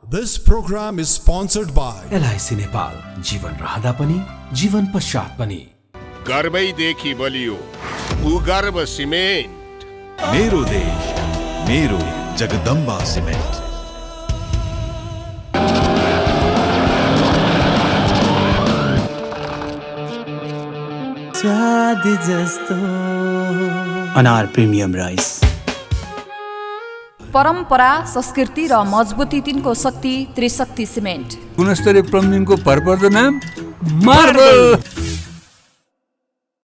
This program is sponsored by LIC Nepal, जीवन रहँदा पनि जीवन पश्चात पनि। गर्वैदेखि बलियो भूगर्भ सिमेन्ट। मेरो देश मेरो जगदम्बा सिमेन्ट। स्वाद जस्तो अनार प्रिमियम राइस। परम्परा, संस्कृति र मजबुती तिनको शक्ति त्रिशक्ति सिमेन्ट। गुणस्तरीय प्लम्बिङको भरपर्दो नाम मार्बल।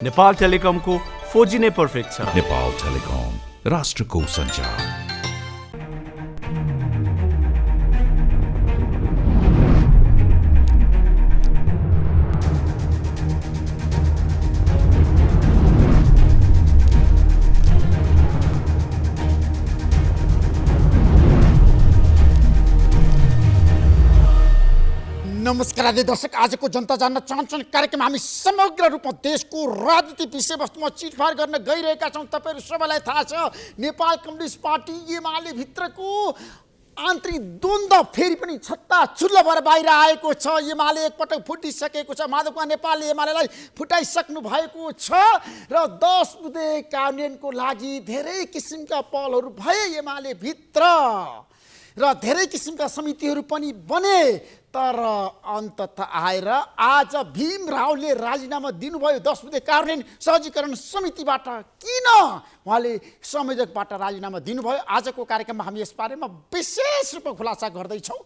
नेपाल टेलिकमको 4G नै पर्फेक्ट छ। नेपाल टेलिकम, राष्ट्रको सञ्चार। नमस्कार आदि दर्शक, आजको जनता जान्न चाहन्छन् कार्यक्रम हामी समग्र रूपमा देशको राजनीतिक विषयवस्तुमा चिटफाड गर्न गइरहेका छौँ। तपाईँहरू सबैलाई थाहा छ, नेपाल कम्युनिस्ट पार्टी एमाले भित्रको आन्तरिक द्वन्द्व फेरि पनि छत्ता छुल्लो भएर बाहिर आएको छ। एमाले एकपटक फुटिसकेको छ, माधवकुमार नेपालले एमालेलाई फुटाइसक्नु भएको छ र 10 बुँदे कार्यान्वयनको लागि धेरै किसिमका पहलहरू भए एमाले भित्र र धेरै किसिमका समितिहरू पनि बने। तर अन्ततः आएर आज भीम रावले राजीनामा दिनुभयो 10 बुँदे कार्यान्वयन सहजीकरण समितिबाट। किन उहाँले संयोजकबाट राजीनामा दिनुभयो? आजको कार्यक्रममा हामी यस बारेमा विशेष रूपमा खुलासा गर्दैछौँ।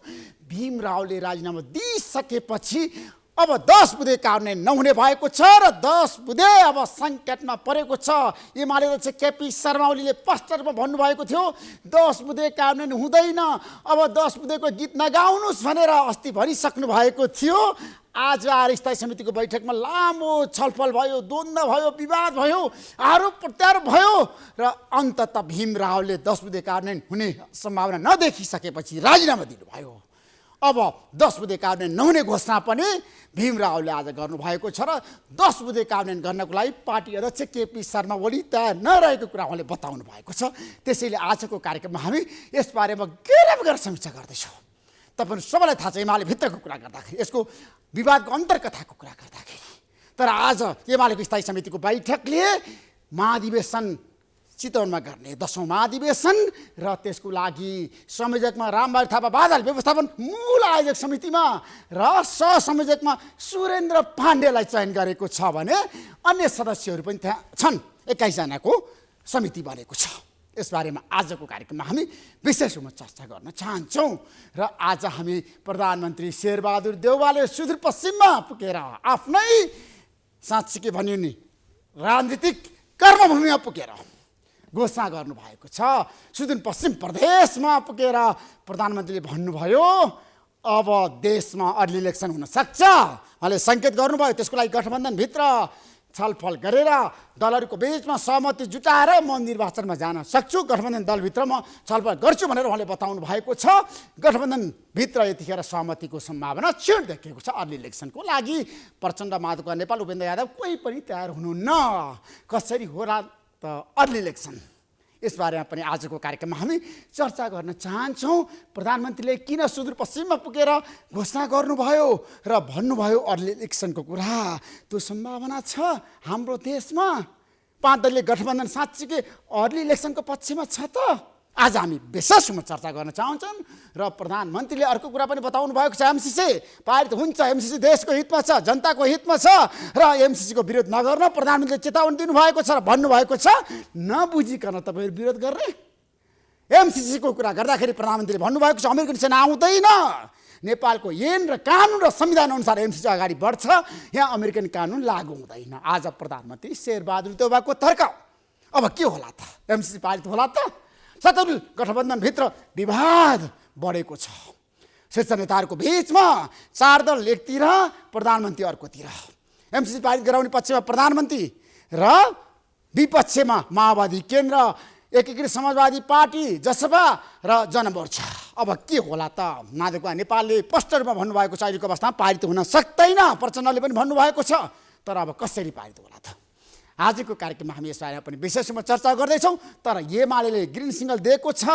भीम रावले राजीनामा दिइसकेपछि अब 10 बुँदे कार्यान्वयन नहुने भएको छ र 10 बुँदे अब सङ्कटमा परेको छ। एमाले अध्यक्ष केपी शर्मा ओलीले स्पष्टमा भन्नुभएको थियो 10 बुँदे कार्यान्वयन हुँदैन, अब 10 बुँदेको गीत नगाउनुहोस् भनेर अस्ति भनिसक्नु भएको थियो। आज आएर स्थायी समितिको बैठकमा लामो छलफल भयो, द्वन्द्व भयो, विवाद भयो, आरोप प्रत्यारोप भयो र अन्ततः भीम रावले 10 बुँदे कार्यान्वयन हुने सम्भावना नदेखिसकेपछि राजीनामा दिनुभयो। अब 10 बुँदे कार्यान्वयन नहुने घोषणा पनि भीम रावले आज गर्नुभएको छ र 10 बुँदे कार्यान्वयन गर्नको लागि पार्टी अध्यक्ष केपी शर्मा ओली तयार नरहेको कुरा उहाँले बताउनु भएको छ। त्यसैले आजको कार्यक्रममा हामी यस बारेमा गएर समीक्षा गर्दैछौँ। तपाईँहरू सबैलाई थाहा छ, एमाले भित्रको कुरा गर्दाखेरि, यसको विवादको अन्तर्कथाको कुरा गर्दाखेरि। तर आज एमालेको स्थायी समितिको बैठकले महाधिवेशन चितवनमा गर्ने 10औं महाधिवेशन र त्यसको लागि संयोजकमा रामबहादुर थापा बादल व्यवस्थापन मूल आयोजक समितिमा र सहसंयोजकमा सुरेन्द्र पाण्डेलाई चयन गरेको छ भने अन्य सदस्यहरू पनि त्यहाँ छन्। 21 जनाको समिति बनेको छ। यसबारेमा आजको कार्यक्रममा हामी विशेष रूपमा चर्चा गर्न चाहन्छौँ र आज हामी प्रधानमन्त्री शेरबहादुर देउवाले सुदूरपश्चिममा पुगेर आफ्नै साँच्चै भन्यो नि राजनीतिक कर्मभूमिमा पुगेर घोषणा गर्नुभएको छ। सुदूरपश्चिम प्रदेशमा पुगेर प्रधानमन्त्रीले भन्नुभयो अब देशमा अर्ली इलेक्सन हुन सक्छ। उहाँले सङ्केत गर्नुभयो त्यसको लागि गठबन्धनभित्र छलफल गरेर दलहरूको बिचमा सहमति जुटाएर म निर्वाचनमा जान सक्छु, गठबन्धन दलभित्र म छलफल गर्छु भनेर उहाँले बताउनु भएको छ। गठबन्धनभित्र यतिखेर सहमतिको सम्भावना क्षीण देखिएको छ। अर्ली इलेक्सनको लागि प्रचण्ड, माधवकुमार नेपाल, उपेन्द्र यादव कोही पनि तयार हुनुहुन्न। कसरी होला त अर्ली इलेक्सन? यसबारेमा पनि आजको कार्यक्रममा हामी चर्चा गर्न चाहन्छौँ। प्रधानमन्त्रीले किन सुदूरपश्चिममा पुगेर घोषणा गर्नुभयो र भन्नुभयो अर्ली इलेक्सनको कुरा? त्यो सम्भावना छ हाम्रो देशमा? 5 दलीय गठबन्धन साँच्चीकै अर्ली इलेक्सनको पक्षमा छ त? आज हामी विशेष रूपमा चर्चा गर्न चाहन्छौँ र प्रधानमन्त्रीले अर्को कुरा पनि बताउनु भएको छ, एमसिसी पारित हुन्छ, एमसिसी देशको हितमा छ, जनताको हितमा छ र एमसिसीको विरोध नगर्न प्रधानमन्त्रीले चेतावनी दिनुभएको छ र भन्नुभएको छ नबुझिकन तपाईँहरू विरोध गर्ने। एमसिसीको कुरा गर्दाखेरि प्रधानमन्त्रीले भन्नुभएको छ अमेरिकन सेना आउँदैन, नेपालको ऐन र कानुन र संविधान अनुसार एमसिसी अगाडि बढ्छ, यहाँ अमेरिकन कानुन लागू हुँदैन। आज प्रधानमन्त्री शेरबहादुर देउवाको तर्क। अब के होला त? एमसिसी पारित होला त? सत्तारूढ गठबन्धनभित्र विवाद बढेको छ। शीर्ष नेताहरूको बिचमा 4 दल एकतिर, प्रधानमन्त्री अर्कोतिर। एमसिसी पारित गराउने पक्षमा प्रधानमन्त्री र विपक्षमा माओवादी केन्द्र, एकीकृत समाजवादी पार्टी, जसपा र जनमोर्चा। अब के होला त? माधवकुमार नेपालले स्पष्ट रूपमा भन्नुभएको छ अहिलेको अवस्थामा पारित हुन सक्दैन। प्रचण्डले पनि भन्नुभएको छ। तर अब कसरी पारित होला त? आजको कार्यक्रममा हामी यसबारेमा पनि विशेष रूपमा चर्चा गर्दैछौँ। तर एमालेले ग्रिन सिग्नल दिएको छ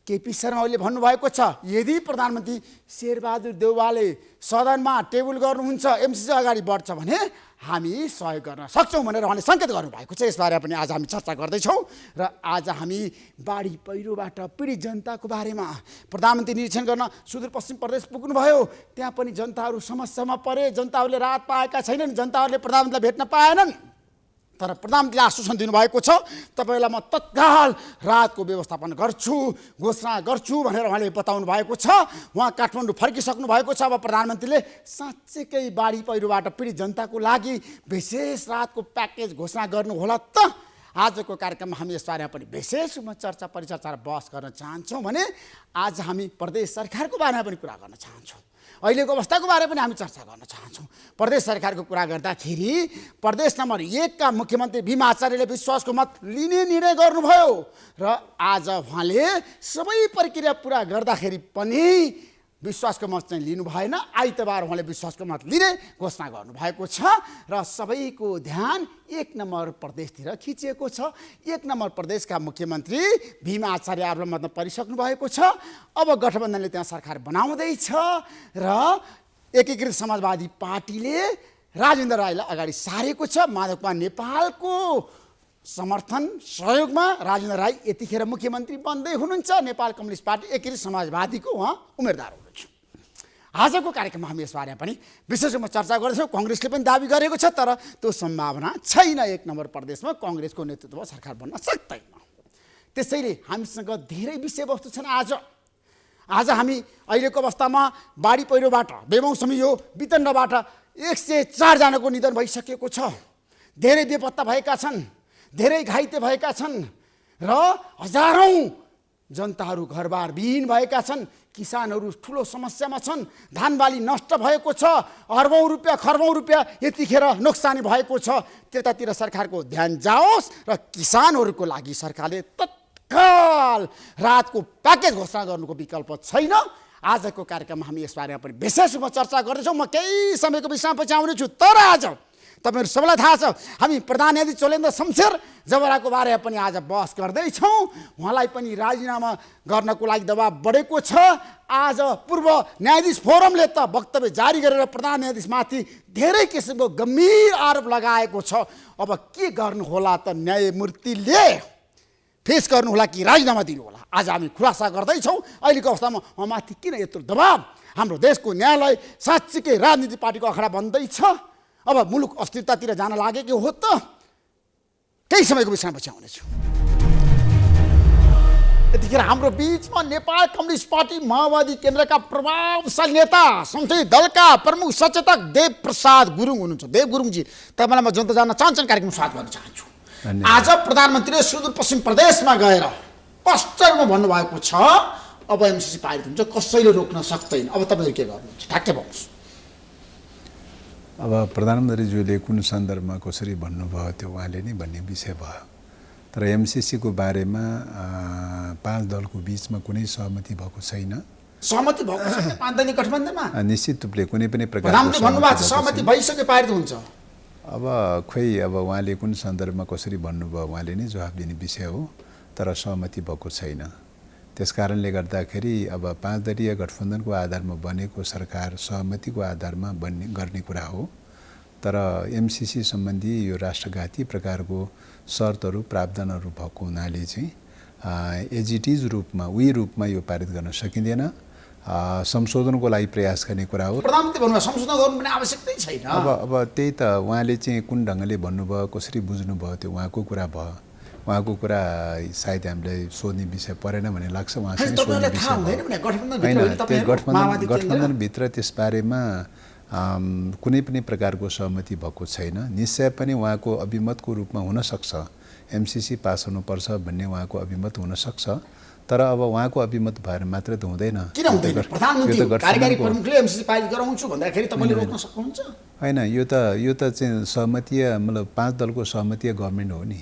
केपी शर्मा ओलीले भन्नुभएको छ यदि प्रधानमन्त्री शेरबहादुर देउवाले सदनमा टेबल गर्नुहुन्छ एमसीसी अगाडि बढ्छ भने हामी सहयोग गर्न सक्छौँ भनेर उहाँले सङ्केत गर्नुभएको छ। यसबारे पनि आज हामी चर्चा गर्दैछौँ र आज हामी बाढी पहिरोबाट पीडित जनताको बारेमा प्रधानमन्त्री निरीक्षण गर्न सुदूरपश्चिम प्रदेश पुग्नुभयो। त्यहाँ पनि जनताहरू समस्यामा परे, जनताहरूले राहत पाएका छैनन्, जनताहरूले प्रधानमन्त्रीलाई भेट्न पाएनन्। तर प्रधानमन्त्रीले आश्वासन दिनुभएको छ तपाईँलाई म तत्काल राहतको व्यवस्थापन गर्छु, घोषणा गर्छु भनेर उहाँले बताउनु भएको छ। उहाँ काठमाडौँ फर्किसक्नु भएको छ। अब प्रधानमन्त्रीले साँच्चैकै बाढी पहिरोबाट पीडित जनताको लागि विशेष राहतको प्याकेज घोषणा गर्नुहोला त? आजको कार्यक्रममा हामी यसबारेमा पनि विशेष रूपमा चर्चा परिचर्चा र बहस गर्न चाहन्छौँ भने आज हामी प्रदेश सरकारको बारेमा पनि कुरा गर्न चाहन्छौँ। अहिलेको अवस्थाको बारे पनि हामी चर्चा गर्न चाहन्छौँ। प्रदेश सरकारको कुरा गर्दाखेरि प्रदेश नम्बर 1 का मुख्यमन्त्री भीमा आचार्यले विश्वासको मत लिने निर्णय गर्नुभयो र आज उहाँले सबै प्रक्रिया पुरा गर्दाखेरि पनि विश्वासको मत चाहिँ लिनु भएन। आइतबार उहाँले विश्वासको मत लिने घोषणा गर्नुभएको छ र सबैको ध्यान 1 नम्बर प्रदेशतिर खिचिएको छ। 1 नम्बर प्रदेशका मुख्यमन्त्री भीमा आचार्य आब्रममा परिसक्नु भएको छ। अब गठबन्धनले त्यहाँ सरकार बनाउँदैछ र एकीकृत समाजवादी पार्टीले राजेन्द्र राईलाई अगाडि सारेको छ। माधव कुमार नेपालको समर्थन सहयोगमा राजेन्द्र राई यतिखेर मुख्यमन्त्री बन्दै हुनुहुन्छ। नेपाल कम्युनिस्ट पार्टी एकीकृत समाजवादीको उहाँ उम्मेदवार हुनुहुन्छ। आजको कार्यक्रममा हामी यसबारेमा पनि विशेष रूपमा चर्चा गर्दैछौँ। कङ्ग्रेसले पनि दाबी गरेको छ तर त्यो सम्भावना छैन। 1 नम्बर प्रदेशमा कङ्ग्रेसको नेतृत्वमा सरकार बन्न सक्दैन। त्यसैले हामीसँग धेरै विषयवस्तु छन्। आज हामी अहिलेको अवस्थामा बाढी पहिरोबाट बेमौसमी यो वितण्डबाट 104 जनाको निधन भइसकेको छ। धेरै बेपत्ता भएका छन्, धेरै घाइते भएका छन् र हजारौं जनताहरू घरबार विहीन भएका छन्। किसानहरू ठुलो समस्यामा छन्। धानबाली नष्ट भएको छ। अर्बौं रुपियाँ खर्बौं रुपियाँ यतिखेर नोक्सानी भएको छ। त्यतातिर सरकारको ध्यान जाओस् र किसानहरूको लागि सरकारले तत्काल राहतको प्याकेज घोषणा गर्नुको विकल्प छैन। आजको कार्यक्रममा हामी यसबारेमा पनि विशेष रूपमा चर्चा गर्दैछौँ। म केही समयको विषयमा पछि आउनेछु। तर आज तपाईहरु सबैलाई थाहा छ हामी प्रधान न्यायाधीश चोलेन्द्र शमशेर जबराको बारेमा पनि आज बहस गर्दैछौँ। उहाँलाई पनि राजीनामा गर्नको लागि दबाब बढेको छ। आज पूर्व न्यायाधीश फोरमले त वक्तव्य जारी गरेर प्रधान न्यायाधीशमाथि धेरै किसिमको गम्भीर आरोप लगाएको छ। अब के गर्नु होला त न्यायमूर्तिले फेस गर्नु होला कि राजीनामा दिनु होला? आज हामी खुलासा गर्दैछौँ। अहिलेको अवस्थामा उहाँमाथि किन यत्रो दबाब? हाम्रो देशको न्यायालय साँच्चीकै राजनीति पार्टीको अखडा बन्दैछ। अब मुलुक अस्थिरतातिर जान लागेको हो त? केही समयको विषयमा पछि आउनेछु। यतिखेर हाम्रो बीचमा नेपाल कम्युनिस्ट पार्टी माओवादी केन्द्रका प्रभावशाली नेता संसदीय दलका प्रमुख सचेतक देव प्रसाद गुरुङ हुनुहुन्छ। देव गुरुङजी, तपाईँलाई म जनता जान्न चाहन्छन् कार्यक्रम स्वागत गर्न चाहन्छु। आज प्रधानमन्त्रीले सुदूरपश्चिम प्रदेशमा गएर स्पष्ट रूपमा भन्नुभएको छ अब एमसीसी पारित हुन्छ, कसैले रोक्न सक्दैन। अब तपाईँहरू के गर्नुहुन्छ? ठ्याक्कै भन्नुहोस्। अब प्रधानमन्त्रीज्यूले कुन सन्दर्भमा कसरी भन्नुभयो त्यो उहाँले नै भन्ने विषय भयो। तर एमसीसीको बारेमा 5 दलको बीचमा कुनै सहमति भएको छैन। सहमति भएको छैन 5 दलीय गठबन्धनमा? निश्चित रूपले कुनै पनि प्रकारको प्रधानमन्त्री भन्नुभएको छ सहमति भइसके पारित हुन्छ। अब खोइ अब उहाँले कुन सन्दर्भमा कसरी भन्नुभयो उहाँले नै जवाफ दिने विषय हो। तर सहमति भएको छैन। त्यसकारणले गर्दाखेरि अब 5 दलीय गठबन्धनको आधारमा बनेको सरकार सहमतिको आधारमा गर्ने कुरा हो। तर एमसीसी सम्बन्धी यो राष्ट्रघाती प्रकारको शर्तहरू प्रावधानहरू भएको हुनाले चाहिँ एजिटिज रूपमा रूपमा यो पारित गर्न सकिँदैन। संशोधनको लागि प्रयास गर्ने कुरा हो। प्रधानमन्त्री भन्नुभयो संशोधन गर्नु पनि आवश्यकता छैन। अब त्यही त उहाँले चाहिँ कुन ढङ्गले भन्नुभयो कसरी बुझ्नुभयो त्यो उहाँको कुरा भयो। उहाँको कुरा सायद हामीलाई सोध्ने विषय परेन भन्ने लाग्छ। उहाँसँग सोध्ने विषय होइन। गठबन्धनभित्र त्यसबारेमा कुनै पनि प्रकारको सहमति भएको छैन। निश्चय पनि उहाँको अभिमतको रूपमा हुनसक्छ एमसीसी पास हुनुपर्छ भन्ने उहाँको अभिमत हुनसक्छ। तर अब उहाँको अभिमत भएर मात्रै त हुँदैन। किन हुँदैन? प्रधानमन्त्री कार्यकारी प्रमुखले एमसीसी पारित गराउँछु भन्दाखेरि तपाईले रोक्न सक्नुहुन्छ? हैन, यो त चाहिँ सहमतीय मतलब 5 दलको सहमतीय गभर्नमेन्ट हो नि।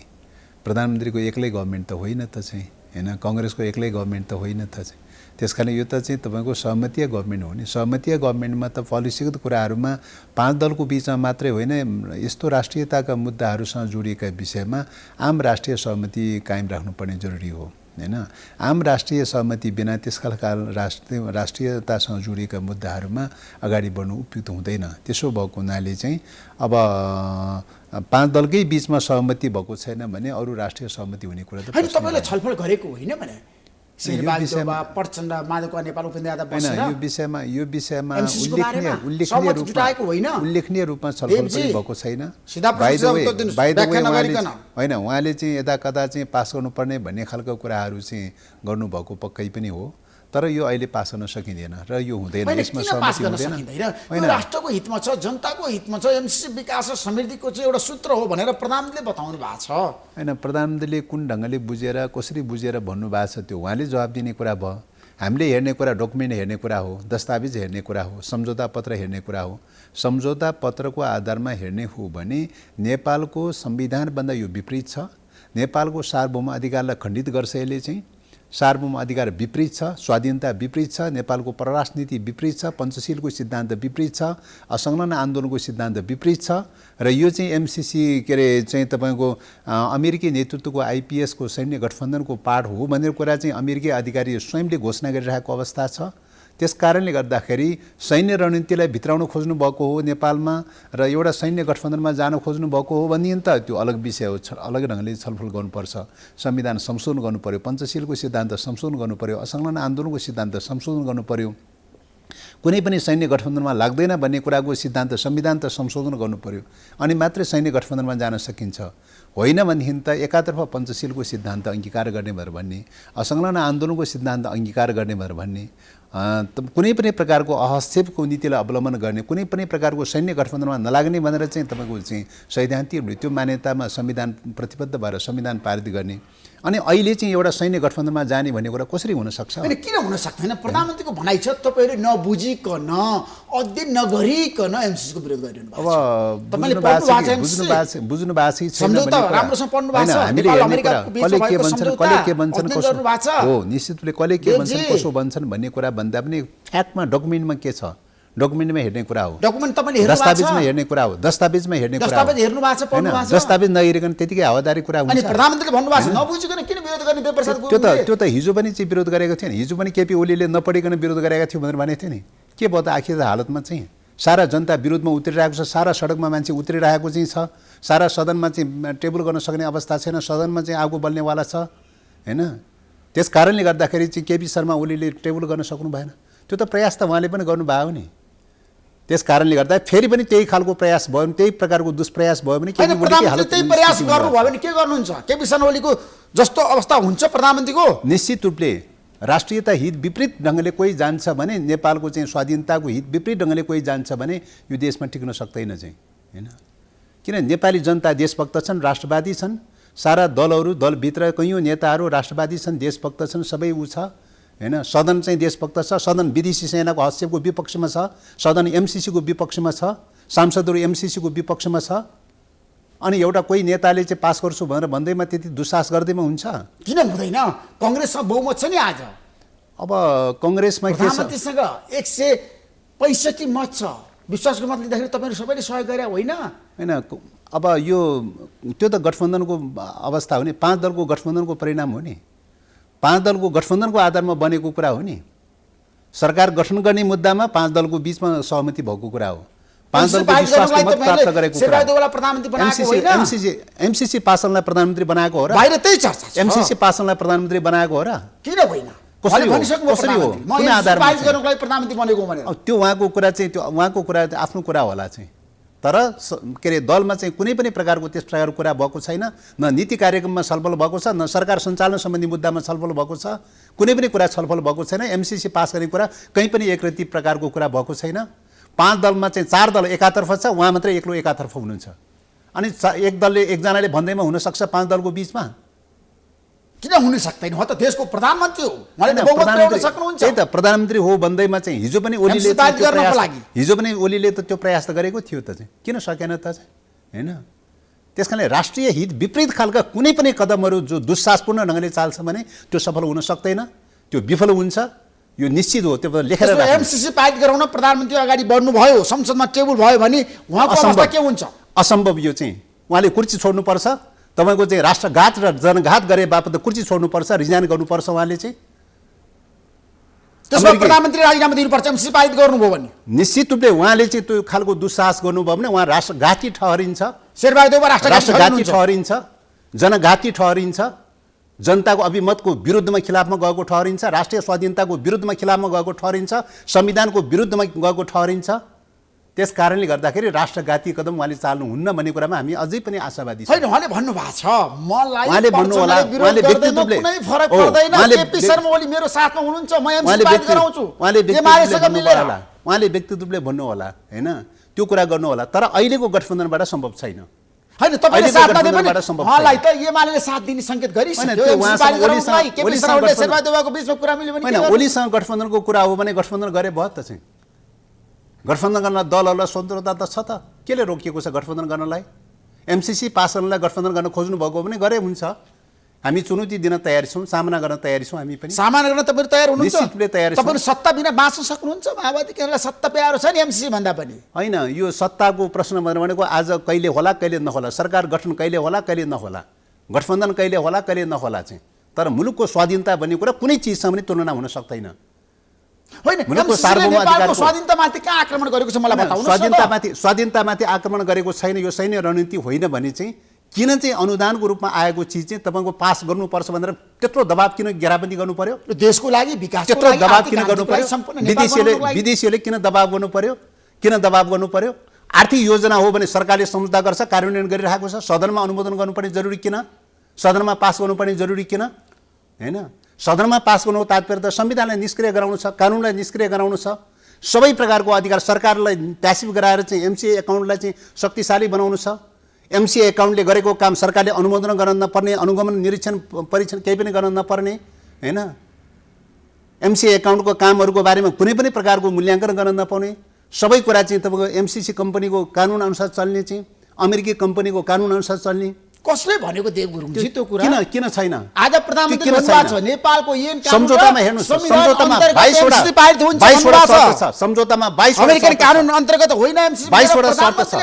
प्रधानमन्त्रीको एक्लै गभर्नमेन्ट त होइन त चाहिँ, हैन, कांग्रेसको एक्लै गभर्नमेन्ट त होइन त चाहिँ। त्यसकारण यो त चाहिँ तपाईको सहमतीय गभर्नमेन्ट हो नि। सहमतीय गभर्नमेन्टमा त पोलिसीगत कुराहरूमा 5 दलको बीचमा मात्रै होइन, यस्तो राष्ट्रियताका मुद्दाहरूसँग जोडिएका विषयमा आम राष्ट्रिय सहमति कायम राख्नुपर्ने जरुरी हो। हैन। आम राष्ट्रिय सहमति बिना त्यस खालका राष्ट्रियतासँग जोडिएका मुद्दाहरूमा अगाडि बढ्नु उपयुक्त हुँदैन। त्यसो भएको हुनाले चाहिँ अब 5 दलकै बीचमा सहमति भएको छैन भने अरू राष्ट्रिय सहमति हुने कुरा त हैन। तपाईले छलफल गरेको होइन भने शेरबहादुर प्रचण्ड माधवका नेपाल उपेन्द्र यादव बसेर यो विषयमा उल्लेखनीय रूपमा छलफल पनि भएको छैन। होइन, उहाँले चाहिँ यता कता चाहिँ पास गर्नुपर्ने भन्ने खालको कुराहरू चाहिँ गर्नुभएको पक्कै पनि हो, तर यो अहिले पास गर्न सकिँदैन र यो हुँदैन। यसमा सहमति हुँदैन। राष्ट्रको हितमा छ, जनताको हितमा छ, एमसीसी विकास र समृद्धिको चाहिँ एउटा सूत्र हो भनेर प्रधानमन्त्रीले बताउनु भएको छ। होइन, प्रधानमन्त्रीले कुन ढङ्गले बुझेर कसरी बुझेर भन्नुभएको छ त्यो उहाँले जवाब दिने कुरा भयो। हामीले हेर्ने कुरा डकुमेन्ट हेर्ने कुरा हो, दस्तावेज हेर्ने कुरा हो, सम्झौता पत्र हेर्ने कुरा हो। सम्झौता पत्रको आधारमा हेर्ने हो भने नेपालको संविधानभन्दा यो विपरीत छ। नेपालको सार्वभौम अधिकारलाई खण्डित गर्छ यसले चाहिँ। सार्वभौम अधिकार विपरीत छ, स्वाधीनता विपरीत छ, नेपालको परराष्ट्र नीति विपरीत छ, पञ्चशीलको सिद्धान्त विपरीत छ, असंलग्न आन्दोलनको सिद्धान्त विपरीत छ र यो चाहिँ एमसीसी के अरे चाहिँ तपाईँको अमेरिकी नेतृत्वको आइपिएसको सैन्य गठबन्धनको पार्ट हो भन्ने कुरा चाहिँ अमेरिकी अधिकारी स्वयंले घोषणा गरिरहेको अवस्था छ। त्यस कारणले गर्दाखेरि सैन्य रणनीतिलाई भित्राउन खोज्नु भएको हो नेपालमा र एउटा सैन्य गठबन्धनमा जान खोज्नु भएको हो भने त त्यो अलग विषय हो, अलग ढङ्गले छलफल गर्नुपर्छ। संविधान संशोधन गर्नु पर्यो, पञ्चशीलको सिद्धान्त संशोधन गर्नु पर्यो, असंलग्न आन्दोलनको सिद्धान्त संशोधन गर्नु पर्यो, कुनै पनि सैन्य गठबन्धनमा लाग्दैन भन्ने कुराको सिद्धान्त संविधान त संशोधन गर्नु पर्यो, अनि मात्रै सैन्य गठबन्धनमा जान सकिन्छ। होइन भनेदेखि त एकातर्फ पञ्चशीलको सिद्धान्त अङ्गीकार गर्ने भएर भन्ने, असंलग्न आन्दोलनको सिद्धान्त अङ्गीकार गर्ने भएर भन्ने, कुनै पनि प्रकारको हस्तक्षेपको नीतिलाई अवलम्बन गर्ने, कुनै पनि प्रकारको सैन्य गठबन्धनमा नलाग्ने भनेर चाहिँ तपाईँको चाहिँ सैद्धान्तिक त्यो मान्यतामा संविधान प्रतिबद्ध भएर संविधान पारित गर्ने, अनि अहिले चाहिँ एउटा सैन्य गठबन्धनमा जाने भन्ने कुरा कसरी हुन सक्छ? हैन, किन हुन सक्दैन? प्रधानमन्त्रीको भनाइ छ तपाईहरु नबुझिकन अध्ययन नगरिकन एमसीसी को विरोध गरिरहनु भएको छ। तपाईले बुझ्नु भएको छैन। सम्झौता राम्रोसँग पढ्नु भएको छ। नेपाल अमेरिकाको बीचमा भएको सम्झौता हो, निश्चित रूपले कले के भन्छन् कसो भन्छन् भन्ने कुरा भन्दा पनि फ्याक्टमा डकुमेन्टमा के छ, डकुमेन्टमा हेर्ने कुरा हो। डकुमेन्ट तपाईले हेर्नु भएको छ, दस्तावेजमा हेर्ने कुरा हो, दस्तावेजमा हेर्ने कुरा हो। दस्तावेज हेर्नु भएको छ, पढ्नु भएको छ। दस्तावेज नहेरिकन त्यतिकै हावादारी कुरा हुन्छ। अनि प्रधानमन्त्रीले भन्नु भएको छ नबुझिकन किन विरोध गर्ने देवप्रसाद गुरुङले? त्यो त हिजो पनि चाहिँ विरोध गरेको थियो नि। हिजो पनि केपी ओलीले नपढिकन विरोध गरेका थियो भनेर भनेको थियो नि। के भयो त आखिर हालतमा चाहिँ सारा जनता विरोधमा उत्रिरहेको छ, सारा सडकमा मान्छे उत्रिरहेको चाहिँ छ, सारा सदनमा चाहिँ टेबल गर्न सक्ने अवस्था छैन, सदनमा चाहिँ आगो बल्नेवाला छ हैन। त्यस कारणले गर्दाखेरि चाहिँ केपी शर्मा ओलीले टेबल गर्न सक्नु भएन। त्यो त प्रयास त उहाँले पनि गर्नुभयो नि। त्यस कारणले गर्दा फेरि पनि त्यही खालको प्रयास भयो भने, त्यही प्रकारको दुष्प्रयास भयो भने केपी ओलीको हालत त्यही प्रयास गर्नुभयो भने के गर्नुहुन्छ? केपी शर्मा ओलीको जस्तो अवस्था हुन्छ प्रधानमन्त्रीको? निश्चित रूपले राष्ट्रियता हित विपरीत ढङ्गले कोही जान्छ भने, नेपालको चाहिँ स्वाधीनताको हित विपरीत ढङ्गले कोही जान्छ भने यो देशमा टिक्न सक्दैन चाहिँ हैन। किन नेपाली जनता देशभक्त छन्, राष्ट्रवादी छन्, सारा दलहरू दलभित्र कैयौँ नेताहरू राष्ट्रवादी छन्, देशभक्त छन्, सबै ऊ छ हैन। सदन चाहिँ देशभक्त छ, सदन विदेशी सेनाको हस्तक्षेपको विपक्षमा छ, सदन एमसीसीको विपक्षमा छ, सांसदहरू एमसीसीको विपक्षमा छ, अनि एउटा कोही नेताले चाहिँ पास गर्छु भनेर भन्दैमा त्यति दुस्साहस गर्दैमा हुन्छ? किन हुँदैन? कांग्रेसमा बहुमत छ नि आज। अब कांग्रेसमा के छ? प्रधानमन्त्रीसँग 165 मत छ। विश्वासको मत लिँदाखेरि तपाईहरु सबैले सहयोग गरे होइन? हैन, अब यो त्यो त गठबन्धनको अवस्था हो नि, 5 दलको गठबन्धनको परिणाम हो नि। 5 दलको गठबन्धनको आधारमा बनेको कुरा हो नि। सरकार गठन गर्ने मुद्दामा 5 दलको बीचमा सहमति भएको कुरा हो। 5 दलको विश्वासको मत प्राप्त गरेको कुरा। शेरबहादुरलाई प्रधानमन्त्री बनाएको होइन? एमसीसी पासनलाई प्रधानमन्त्री बनाएको हो र? बाहिर त्यही चर्चा छ। एमसीसी पासनलाई प्रधानमन्त्री बनाएको हो र? किन होइन? कसरी हो? कुन आधारमा गर्नलाई प्रधानमन्त्री बनेको भनेर? त्यो उहाँको कुरा चाहिँ, त्यो उहाँको कुरा आफ्नो कुरा होला चाहिँ, तर के अरे दलमा चाहिँ कुनै पनि प्रकारको त्यस प्रकारको कुरा भएको छैन। न नीति कार्यक्रममा छलफल भएको छ, न सरकार सञ्चालन सम्बन्धी मुद्दामा छलफल भएको छ, कुनै पनि कुरा छलफल भएको छैन। एमसीसी पास गर्ने कुरा कहीँ पनि एकरती प्रकारको कुरा भएको छैन। 5 दलमा चाहिँ 4 दल एकातर्फ छ, उहाँ मात्रै एक्लो एकातर्फ हुनुहुन्छ। अनि एक दलले एकजनाले भन्दैमा हुनसक्छ 5 दलको बीचमा? किन हुन सक्दैन? हो त देशको प्रधानमन्त्री हो, उहाँले त बहुमत ल्याउन सक्नुहुन्छ। त्यही त प्रधानमन्त्री हो भन्दैमा चाहिँ हिजो पनि ओलीले त त्यो प्रयास त गरेको थियो त चाहिँ, किन सकेन त चाहिँ हैन? त्यसकारणले राष्ट्रिय हित विपरीत खालका कुनै पनि कदमहरू जो दुस्साहसपूर्ण ढङ्गले चाल्छ भने त्यो सफल हुन सक्दैन, त्यो विफल हुन्छ, यो निश्चित हो। त्यो लेखेर एमसीसी पारित गराउन प्रधानमन्त्री अगाडि बढ्नु भयो, संसदमा टेबल भयो भने उहाँको अवस्था के हुन्छ? असम्भव यो चाहिँ। उहाँले कुर्सी छोड्नुपर्छ, तपाईँको चाहिँ राष्ट्रघात र जनघात गरे बापत कुर्सी छोड्नुपर्छ, रिजाइन गर्नुपर्छ उहाँले चाहिँ। त्यसमा प्रधानमन्त्री राजीनामा दिनुपर्छ एमसिसी पारित गर्नुभयो भने। निश्चित रूपले उहाँले चाहिँ त्यो खालको दुस्साहस गर्नुभयो भने उहाँ राष्ट्रघाती ठहरिन्छ, शेरबहादुर देउवा राष्ट्रघाती ठहरिन्छ, जनघाती ठहरिन्छ, जनताको अभिमतको विरुद्धमा खिलाफमा गएको ठहरिन्छ, राष्ट्रिय स्वाधीनताको विरुद्धमा खिलाफमा गएको ठहरिन्छ, संविधानको विरुद्धमा गएको ठहरिन्छ। त्यस कारणले गर्दाखेरि राष्ट्रघाती कदम उहाँले चाल्नुहुन्न भन्ने कुरामा हामी अझै पनि आशावादी छौँ। होइन, उहाँले भन्नुभएको छ मलाई उहाँले भन्नु होला, उहाँले व्यक्तित्वले कुनै फरक पर्दैन, केपी शर्मा ओली मेरो साथमा हुनुहुन्छ, म एमसिसी पारित गराउँछु, उहाँले व्यक्तित्वले भन्नु होला हैन, त्यो कुरा गर्नु होला। तर अहिलेको गठबन्धनबाट सम्भव छैन। हैन, तपाईले साथ नदिए पनि उहाँलाई त एमालेले साथ दिने संकेत गरिसक्यो। केपी शर्मा ओली शेरबहादुर देउवाको बीचमा कुरा मिल्यो भने हैन, ओलीसँग गठबन्धनको कुरा हो भने गठबन्धन गरे भयो त चाहिँ। गठबन्धन गर्न दलहरूलाई स्वतन्त्रता त छ त, केले रोकिएको छ गठबन्धन गर्नलाई? एमसिसी पास गर्नलाई गठबन्धन गर्न खोज्नु भएको भने गरे हुन्छ। हामी चुनौती दिन तयार छौँ, सामना गर्न तयार छौँ। हामी पनि सामना गर्न तपाईहरु तयार हुनुहुन्छ? निश्चित रूपले तयार छौँ। तपाईहरु सत्ता बिना बाँच्न सक्नुहुन्छ? माओवादी केन्द्रलाई सत्ता प्यारो छ नि एमसिसी भन्दा पनि। होइन, यो सत्ताको प्रश्न भनेको आज कहिले होला कहिले नहोला, सरकार गठन कहिले होला कहिले नहोला, गठबन्धन कहिले होला कहिले नहोला चाहिँ। तर मुलुकको स्वाधीनता भन्ने कुरा कुनै चिजसँग पनि तुलना हुन सक्दैन। होइन, नेपालको स्वाधीनतामाथि कहाँ आक्रमण गरेको छ मलाई बताउनुहोस्। स्वाधीनतामाथि आक्रमण गरेको छैन, यो सैन्य रणनीति होइन भने चाहिँ किन चाहिँ अनुदानको रूपमा आएको चिज चाहिँ तपाईँको पास गर्नुपर्छ भनेर त्यत्रो दबाब किन घेराबन्दी गर्नु पर्यो? देशको लागि विकासको त्यत्रो लागि दबाब किन गर्नु पर्यो? विदेशीले किन दबाब गर्नु पर्यो? किन दबाब गर्नु पर्यो? आर्थिक योजना हो भने सरकारले सम्झौता गर्छ, कार्यान्वयन गरिरहेको छ। सदनमा अनुमोदन गर्नुपर्ने जरुरी किन? सदनमा पास गर्नुपर्ने जरुरी किन? हैन, सदनमा पास गर्नुको तात्पर्य त संविधानलाई निष्क्रिय गराउनु छ, कानुनलाई निष्क्रिय गराउनु छ। सबै प्रकारको अधिकार सरकारलाई प्यासिभ गराएर चाहिँ एमसिए एकाउन्टलाई चाहिँ शक्तिशाली बनाउनु छ। एमसिए एकाउन्टले गरेको काम सरकारले अनुमोदन गर्न नपर्ने, अनुगमन निरीक्षण परीक्षण केही पनि गर्न नपर्ने हैन। एमसिए एकाउन्टको कामहरूको बारेमा कुनै पनि प्रकारको मूल्याङ्कन गर्न नपाउने, सबै कुरा चाहिँ तपाईँको एमसिसी कम्पनीको कानुन अनुसार चल्ने, चाहिँ अमेरिकी कम्पनीको कानुन अनुसार चल्ने। कसले भनेको देव गुरुङजी त्यो कुरा? किन छैन? आज प्रधानमन्त्री भन्नुभएको छ नेपालको ऐन कानुन सम्झौतामा हेर्नुस्, सम्झौतामा 22 वटा शर्त छ। सम्झौतामा 22 अमेरिकन कानुन अन्तर्गत होइन एमसिसी, 22 वटा शर्त छ।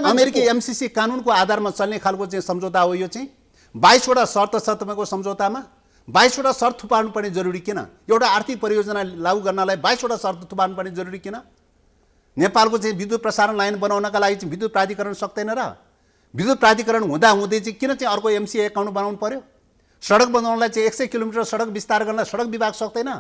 अमेरिकी एमसिसी कानुनको आधारमा चल्ने खालको चाहिँ सम्झौता हो यो चाहिँ। 22 वटा शर्त छ तपाईँको सम्झौतामा। 22 वटा शर्त थुपार्नु पर्ने जरुरी किन? एउटा आर्थिक परियोजना लागू गर्नलाई 22 वटा शर्त थुपार्नु पर्ने जरुरी किन? नेपालको चाहिँ विद्युत प्रसारण लाइन बनाउनका लागि चाहिँ विद्युत प्राधिकरण सक्दैन र? विद्युत प्राधिकरण हुँदै चाहिँ किन चाहिँ अर्को एमसिए एकाउन्ट बनाउनु पर्यो? सडक बनाउनलाई चाहिँ 100 किलोमिटर सडक विस्तार गर्न सडक विभाग सक्दैन?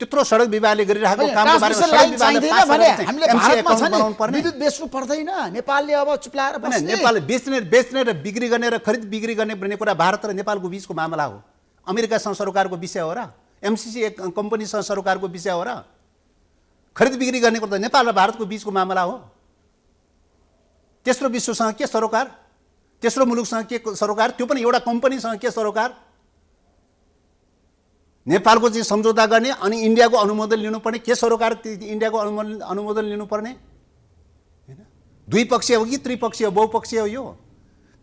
त्यत्रो सडक विभागले गरिरहेको कामको बारेमा सडक विभागले बनाउनु पर्ने? विद्युत बेच्नु पर्दैन नेपालले अब चुप्लाएर बस्ने? नेपालले बेच्ने र बिक्री गर्ने र खरिद बिक्री गर्ने भन्ने कुरा भारत र नेपालको बीचको मामला हो। अमेरिकासँग सरकारको विषय हो र? एमसिसी कम्पनीसँग सरकारको विषय हो र? खरिद बिक्री गर्ने कुरा त नेपाल र भारतको बीचको मामला हो। तेस्रो विश्वसँग के सरोकार? तेस्रो मुलुकसँग के सरोकार? त्यो पनि एउटा कम्पनीसँग के सरोकार? नेपालको चाहिँ सम्झौता गर्ने अनि इन्डियाको अनुमोदन लिनुपर्ने के सरोकार? इन्डियाको अनुमोदन लिनुपर्ने हैन? द्विपक्षीय हो कि त्रिपक्षीय बहुपक्षीय हो यो?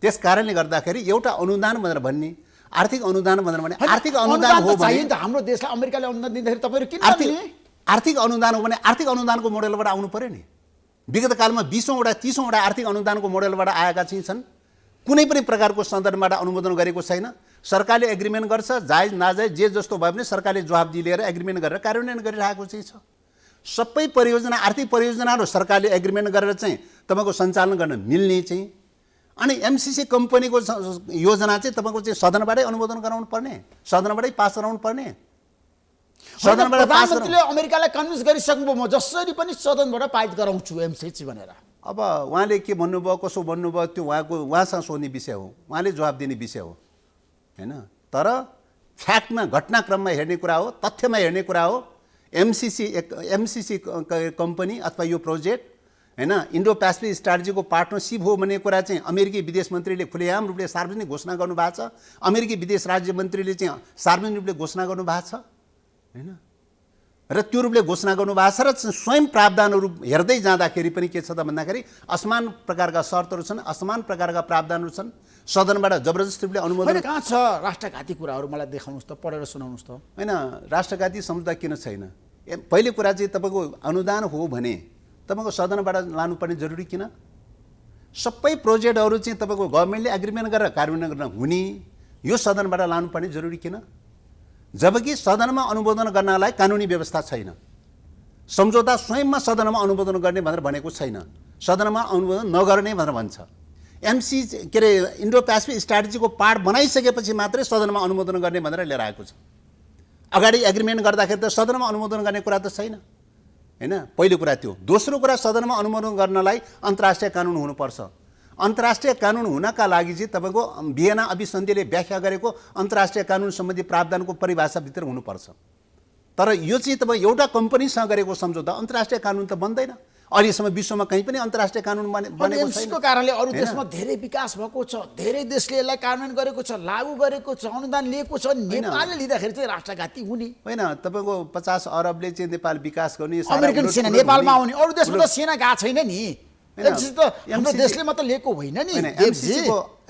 त्यस कारणले गर्दाखेरि एउटा अनुदान भनेर भन्ने, आर्थिक अनुदान भनेर भने आर्थिक अनुदान हो भने हाम्रो देशलाई अमेरिकाले अनुदान दिँदाखेरि तपाईहरु किन आर्थिक अनुदान हो भने आर्थिक अनुदानको मोडेलबाट आउनु पर्यो नि। विगत कालमा 20औं वटा 30औं वटा आर्थिक अनुदानको मोडेलबाट आएका छन्। कुनै पनि प्रकारको सन्दर्भबाट अनुमोदन गरेको छैन। सरकारले एग्रिमेन्ट गर्छ, जायज नाजायज जे जस्तो भए पनि सरकारले जवाबदिही लिएर एग्रिमेन्ट गरेर कार्यान्वयन गरिरहेको चाहिँ छ। सबै परियोजना आर्थिक परियोजनाहरू सरकारले एग्रिमेन्ट गरेर चाहिँ तपाईँको सञ्चालन गर्न मिल्ने चाहिँ। अनि एमसिसी कम्पनीको योजना चाहिँ तपाईँको चाहिँ सदनबाटै अनुमोदन गराउनु पर्ने, सदनबाटै पास गराउनु पर्ने। सदनबाट प्रधानमन्त्रीले अमेरिकालाई कन्भिन्स गरिसक्नुभयो म जसरी पनि सदनबाट पारित गराउँछु एमसिसी भनेर। अब उहाँले के भन्नुभयो कसो भन्नुभयो त्यो उहाँसँग सोध्ने विषय हो, उहाँले जवाब दिने विषय हो हैन। तर फ्याक्टमा घटनाक्रममा हेर्ने कुरा हो, तथ्यमा हेर्ने कुरा हो। एमसिसी कम्पनी अथवा यो प्रोजेक्ट हैन इन्डो पेसिफिक स्ट्राटेजीको पार्टनरसिप हो भन्ने कुरा चाहिँ अमेरिकी विदेश मन्त्रीले खुलेआम रूपले सार्वजनिक घोषणा गर्नुभएको छ। अमेरिकी विदेश राज्य मन्त्रीले चाहिँ सार्वजनिक रूपले घोषणा गर्नुभएको छ हैन। र त्यो रूपले घोषणा गर्नुभएको छ र स्वयं प्रावधानहरू हेर्दै जाँदाखेरि पनि के छ त भन्दाखेरि असमान प्रकारका शर्तहरू छन्, असमान प्रकारका प्रावधानहरू छन्। सदनबाट जबरजस्ती रूपले अनुमोदन कहाँ छ? राष्ट्रघाती कुराहरू मलाई देखाउनुहोस् त, पढेर सुनाउनुहोस् त। हैन, राष्ट्रघाती सम्झौता किन छैन? पहिले कुरा चाहिँ तपाईँको अनुदान हो भने तपाईँको सदनबाट लानुपर्ने जरुरी किन? सबै प्रोजेक्टहरू चाहिँ तपाईँको गभर्मेन्टले एग्रिमेन्ट गरेर कार्यान्वयन गर्न हुने यो सदनबाट लानुपर्ने जरुरी किन? जबकि सदनमा अनुमोदन गर्नलाई कानुनी व्यवस्था छैन। सम्झौता स्वयंमा सदनमा अनुमोदन गर्ने भनेर भनेको छैन, सदनमा अनुमोदन नगर्ने भनेर भन्छ। के अरे इन्डो पेसिफिक स्ट्राटेजीको पार्ट बनाइसकेपछि मात्रै सदनमा अनुमोदन गर्ने भनेर लिएर आएको छ। अगाडि एग्रिमेन्ट गर्दाखेरि त सदनमा अनुमोदन गर्ने कुरा त छैन हैन। पहिलो कुरा त्यो। दोस्रो कुरा, सदनमा अनुमोदन गर्नलाई अन्तर्राष्ट्रिय कानुन हुनुपर्छ। अन्तर्राष्ट्रिय कानुन हुनका लागि चाहिँ तपाईँको भियना अभिसन्धिले व्याख्या गरेको अन्तर्राष्ट्रिय कानुन सम्बन्धी प्रावधानको परिभाषाभित्र हुनुपर्छ। तर यो चाहिँ तपाईँ एउटा कम्पनीसँग गरेको सम्झौता अन्तर्राष्ट्रिय कानुन त बन्दैन। अहिलेसम्म विश्वमा कहीँ पनि अन्तर्राष्ट्रिय कानुन बनेको छैन। एमसिसीको कारणले अरू देशमा धेरै विकास भएको छ, धेरै देशले यसलाई कार्यान्वयन गरेको छ, लागू गरेको छ, अनुदान लिएको छ। नेपालले लिँदाखेरि चाहिँ राष्ट्रघाती हुने होइन। तपाईँको 50 अरबले चाहिँ नेपाल विकास गर्ने, अमेरिकन सेना नेपालमा आउने, अरू देशमा त सेना गएको छैन नि। एमसिसी त हाम्रो देशले मात्र लिएको होइन नि।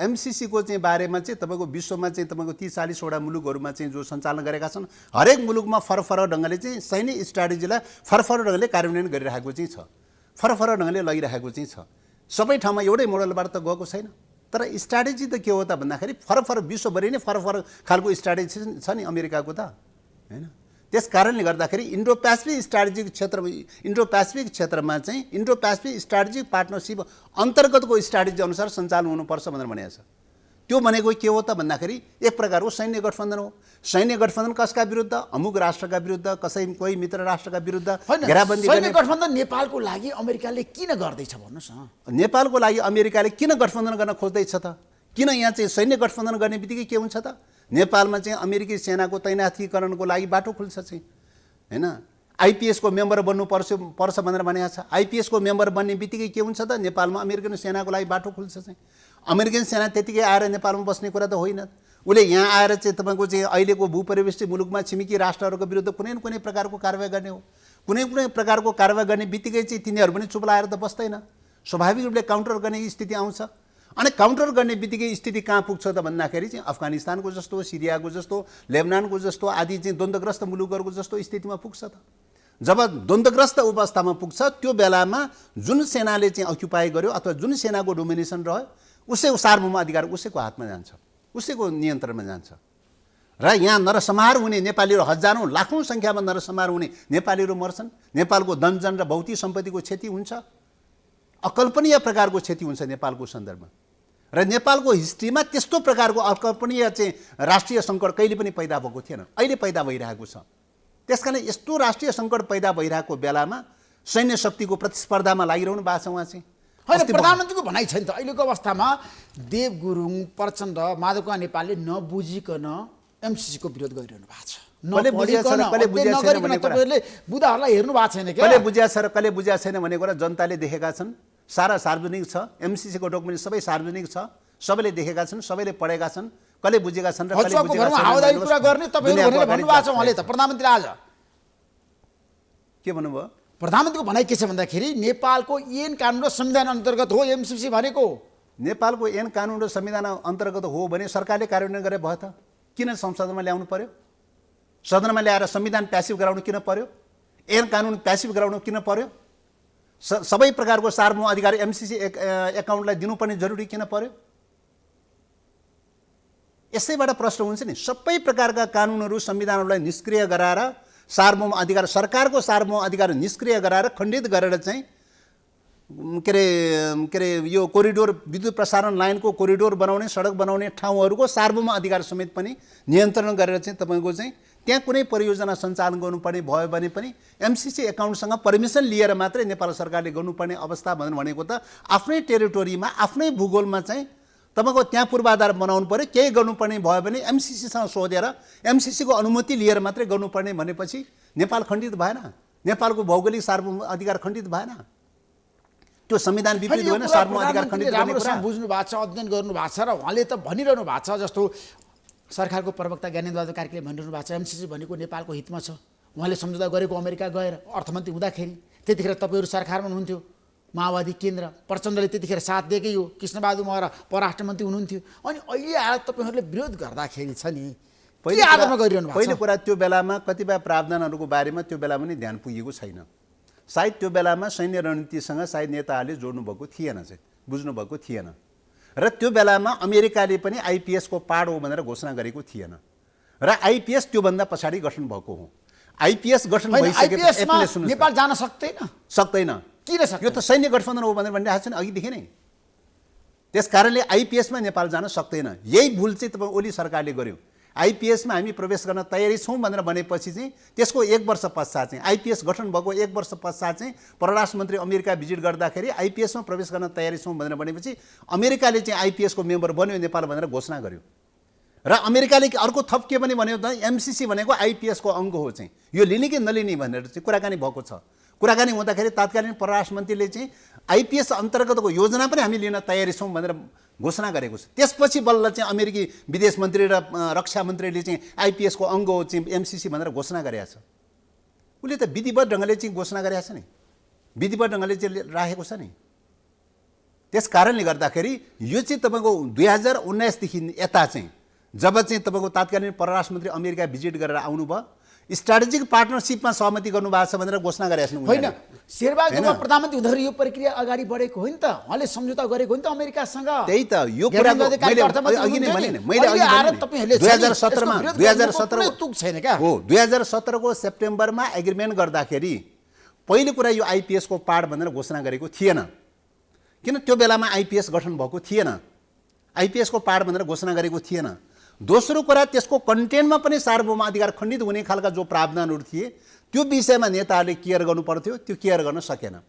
एमसिसीको चाहिँ बारेमा चाहिँ तपाईँको विश्वमा चाहिँ तपाईँको 30-40 वटा मुलुकहरूमा चाहिँ जो सञ्चालन गरेका छन्, हरेक मुलुकमा फरक ढङ्गले चाहिँ सैन्य स्ट्राटेजीलाई फरक ढङ्गले कार्यान्वयन गरिरहेको चाहिँ छ, फरक ढङ्गले लगिरहेको चाहिँ छ। सबै ठाउँमा एउटै मोडलबाट त गएको छैन। तर स्ट्राटेजी त के हो त भन्दाखेरि फरक विश्वभरि नै फरक खालको स्ट्राटेजी छ नि अमेरिकाको त हैन। त्यस कारणले गर्दाखेरि इन्डो पेसिफिक क्षेत्रमा चाहिँ इन्डो पेसिफिक स्ट्राटेजिक पार्टनरसिप अन्तर्गतको स्ट्राटेजी अनुसार सञ्चालन हुनुपर्छ भनेर भनेको छ। त्यो भनेको के हो त भन्दाखेरि एक प्रकारको सैन्य गठबन्धन हो। सैन्य गठबन्धन कसका विरुद्ध? अमुक राष्ट्रका विरुद्ध, कोही मित्र राष्ट्रका विरुद्ध घेराबन्दी गर्ने। सैन्य गठबन्धन नेपालको लागि अमेरिकाले किन गर्दैछ भन्नुस् न? नेपालको लागि अमेरिकाले किन गठबन्धन गर्न खोज्दैछ त? किन यहाँ चाहिँ सैन्य गठबन्धन गर्ने बित्तिकै के हुन्छ त? नेपालमा चाहिँ अमेरिकी सेनाको तैनाथीकरणको लागि बाटो खुल्छ चाहिँ हैन। आइपिएसको मेम्बर पर्छ भनेर भनेको छ। आइपिएसको मेम्बर बन्ने बित्तिकै के हुन्छ त? नेपालमा अमेरिकन सेनाको लागि बाटो खुल्छ चाहिँ। अमेरिकन सेना त्यतिकै आएर नेपालमा बस्ने कुरा त होइन। उसले यहाँ आएर चाहिँ तपाईँको चाहिँ अहिलेको भूपरिवेष्टित मुलुकमा छिमेकी राष्ट्रहरूको विरुद्ध कुनै न कुनै प्रकारको कारवाही गर्ने हो। कुनै प्रकारको कारवाही गर्ने बित्तिकै चाहिँ तिनीहरू पनि चुप लाएर त बस्दैन। स्वाभाविक रूपले काउन्टर गर्ने स्थिति आउँछ। अनि काउन्टर गर्ने बित्तिकै स्थिति कहाँ पुग्छ त भन्दाखेरि चाहिँ अफगानिस्तानको जस्तो, सिरियाको जस्तो, लेबनानको जस्तो आदि चाहिँ द्वन्द्वग्रस्त मुलुकहरूको जस्तो स्थितिमा पुग्छ त। जब द्वन्द्वग्रस्त अवस्थामा पुग्छ त्यो बेलामा जुन सेनाले चाहिँ अक्युपाई गर्यो अथवा जुन सेनाको डोमिनेसन रह्यो उसैको सार्वभौम अधिकार उसैको हातमा जान्छ, उसैको नियन्त्रणमा जान्छ। र यहाँ नरसंहार हुने नेपालीहरू हजारौँ लाखौँ सङ्ख्यामा नरसंहार हुने नेपालीहरू मर्छन्। नेपालको धनजन र भौतिक सम्पत्तिको क्षति हुन्छ, अकल्पनीय प्रकारको क्षति हुन्छ नेपालको सन्दर्भमा। र नेपालको हिस्ट्रीमा त्यस्तो प्रकारको अकल्पनीय चाहिँ राष्ट्रिय सङ्कट कहिले पनि पैदा भएको थिएन, अहिले पैदा भइरहेको छ। त्यसकारण यस्तो राष्ट्रिय सङ्कट पैदा भइरहेको बेलामा सैन्य शक्तिको प्रतिस्पर्धामा लागिरहनु भएको छ उहाँ चाहिँ। होइन, प्रधानमन्त्रीको भनाइ छैन त अहिलेको अवस्थामा देव गुरुङ, प्रचण्ड, माधवकुमार नेपालले नबुझिकन एमसिसीको विरोध गरिरहनु भएको छ। बुदाहरूलाई हेर्नु भएको छैन। कसले बुझ्या छैन भन्ने कुरा जनताले देखेका छन्। सारा सार्वजनिक छ। एमसिसीको डकुमेन्ट सबै सार्वजनिक छ, सबैले देखेका छन्, सबैले पढेका छन्। कसले बुझेका छन् र कसले बुझेका छैनन् कुरा गर्ने तपाईहरु भनेर भन्नुभएको छ उहाँले त। प्रधानमन्त्री आज के भन्नुभयो? प्रधानमन्त्रीको भनाइ के छ भन्दाखेरि नेपालको ऐन कानुन र संविधान अन्तर्गत हो एमसिसी भनेको। नेपालको ऐन कानुन र संविधान अन्तर्गत हो भने सरकारले कार्यान्वयन गरे भयो त? किन संसदमा ल्याउनु पर्यो? सदनमा ल्याएर संविधान प्यासिभ गराउनु किन पर्यो? ऐन कानुन प्यासिभ गराउनु किन पर्यो? सबै प्रकारको सार्वभौम अधिकार एमसिसी एकाउन्टलाई दिनुपर्ने जरुरी किन पर्यो? यसैबाट प्रश्न हुन्छ नि। सबै प्रकारका कानुनहरू संविधानहरूलाई निष्क्रिय गराएर सार्वभौम अधिकार, सरकारको सार्वभौम अधिकार निष्क्रिय गराएर खण्डित गरेर चाहिँ के अरे यो कोरिडोर, विद्युत प्रसारण लाइनको कोरिडोर बनाउने, सडक बनाउने ठाउँहरूको सार्वभौम अधिकार समेत पनि नियन्त्रण गरेर चाहिँ तपाईँको चाहिँ त्यहाँ कुनै परियोजना सञ्चालन गर्नुपर्ने भयो भने पनि एमसिसी एकाउन्टसँग पर्मिसन लिएर मात्रै नेपाल सरकारले गर्नुपर्ने अवस्था भनेको त आफ्नै टेरिटोरीमा, आफ्नै भूगोलमा चाहिँ तपाईँको त्यहाँ पूर्वाधार बनाउनु पर्यो। केही गर्नुपर्ने भयो भने एमसिसीसँग सोधेर एमसिसीको अनुमति लिएर मात्रै गर्नुपर्ने भनेपछि नेपाल खण्डित भएन? नेपालको भौगोलिक सार्वभौम अधिकार खण्डित भएन? त्यो संविधान विपरीत होइन, सार्वभौम अधिकार खण्डित गर्ने कुरा बुझ्नु भएको छ, अध्ययन गर्नु भएको छ र उहाँले त भनिरहनु भएको छ। जस्तो सरकारको प्रवक्ता ज्ञानेन्द्रबहादुर कार्कीले भनिरहनु भएको छ एमसिसी भनेको नेपालको हितमा छ। उहाँले सम्झौता गरेको अमेरिका गएर अर्थमन्त्री हुँदाखेरि त्यतिखेर तपाईँहरू सरकारमा हुनुहुन्थ्यो, माओवादी केन्द्र, प्रचण्डले त्यतिखेर साथ दिएकै हो, कृष्णबहादुर महरा परराष्ट्र मन्त्री हुनुहुन्थ्यो। अनि अहिले आएर तपाईँहरूले विरोध गर्दाखेरि छ नि पहिलो कुरा त्यो बेलामा कतिपय प्रावधानहरूको बारेमा त्यो बेला पनि ध्यान पुगेको छैन। सायद त्यो बेलामा सैन्य रणनीतिसँग सायद नेताहरूले जोड्नु भएको थिएन चाहिँ बुझ्नुभएको थिएन र त्यो बेलामा अमेरिकाले पनि आइपिएसको पाड हो भनेर घोषणा गरेको थिएन र आइपिएस त्योभन्दा पछाडि गठन भएको हो। आइपिएस गठन भइसकेपछि नेपाल जान सक्दैन किन सक्दैन? यो त सैन्य गठबन्धन हो भनेर भनिरहेको छ नि अघिदेखि नै। त्यस कारणले आइपिएसमा नेपाल जान सक्दैन। यही भुल चाहिँ तपाईँ ओली सरकारले गर्यो। आइपिएसमा हामी प्रवेश गर्न तयारी छौँ भनेर भनेपछि चाहिँ त्यसको 1 वर्ष पश्चात चाहिँ आइपिएस गठन भएको 1 वर्ष पश्चात चाहिँ परराष्ट्र मन्त्री अमेरिका भिजिट गर्दाखेरि आइपिएसमा प्रवेश गर्न तयारी छौँ भनेर भनेपछि अमेरिकाले चाहिँ आइपिएसको मेम्बर बन्यो नेपाल भनेर घोषणा गर्यो र अमेरिकाले अर्को थप के पनि भन्यो त एमसिसी भनेको आइपिएसको अङ्ग हो चाहिँ यो लिने कि नलिने भनेर चाहिँ कुराकानी भएको छ। कुराकानी हुँदाखेरि तत्कालीन परराष्ट्र मन्त्रीले चाहिँ आइपिएस अन्तर्गतको योजना पनि हामी लिन तयारी छौँ भनेर घोषणा गरेको छ। त्यसपछि बल्ल चाहिँ अमेरिकी विदेश मन्त्री र रक्षा मन्त्रीले चाहिँ आइपिएसको अङ्ग हो चाहिँ एमसिसी भनेर घोषणा गरेको छ। उसले त विधिवत ढङ्गले चाहिँ घोषणा गरेको छ नि, विधिवत ढङ्गले चाहिँ राखेको छ नि। त्यस कारणले गर्दाखेरि यो चाहिँ तपाईँको 2019 देखि यता चाहिँ जब चाहिँ तपाईँको तत्कालीन परराष्ट्र मन्त्री अमेरिका भिजिट गरेर आउनुभयो स्ट्राटेजिक पार्टनरसिपमा सहमति गर्नुभएको छ भनेर घोषणा गरेका छन्। होइन, शेरबहादुर प्रधानमन्त्री हुँदाखेरि यो प्रक्रिया अगाडि बढेको हो नि त, उहाँले सम्झौता गरेको हो नि त अमेरिकासँग। त्यही त यो कुरा अघि नै भने मैले 2017 को सेप्टेम्बरमा एग्रिमेन्ट गर्दाखेरि पहिलो कुरा यो आइपिएसको पार्ट भनेर घोषणा गरेको थिएन, किन त्यो बेलामा आइपिएस गठन भएको थिएन, आइपिएसको पार्ट भनेर घोषणा गरेको थिएन। दोस्रो कुरा त्यसको कन्टेन्टमा पनि सार्वभौम अधिकार खण्डित हुने खालका जो प्रावधानहरू थिए त्यो विषयमा नेताहरूले केयर गर्नु पर्थ्यो, त्यो केयर गर्न सकेन।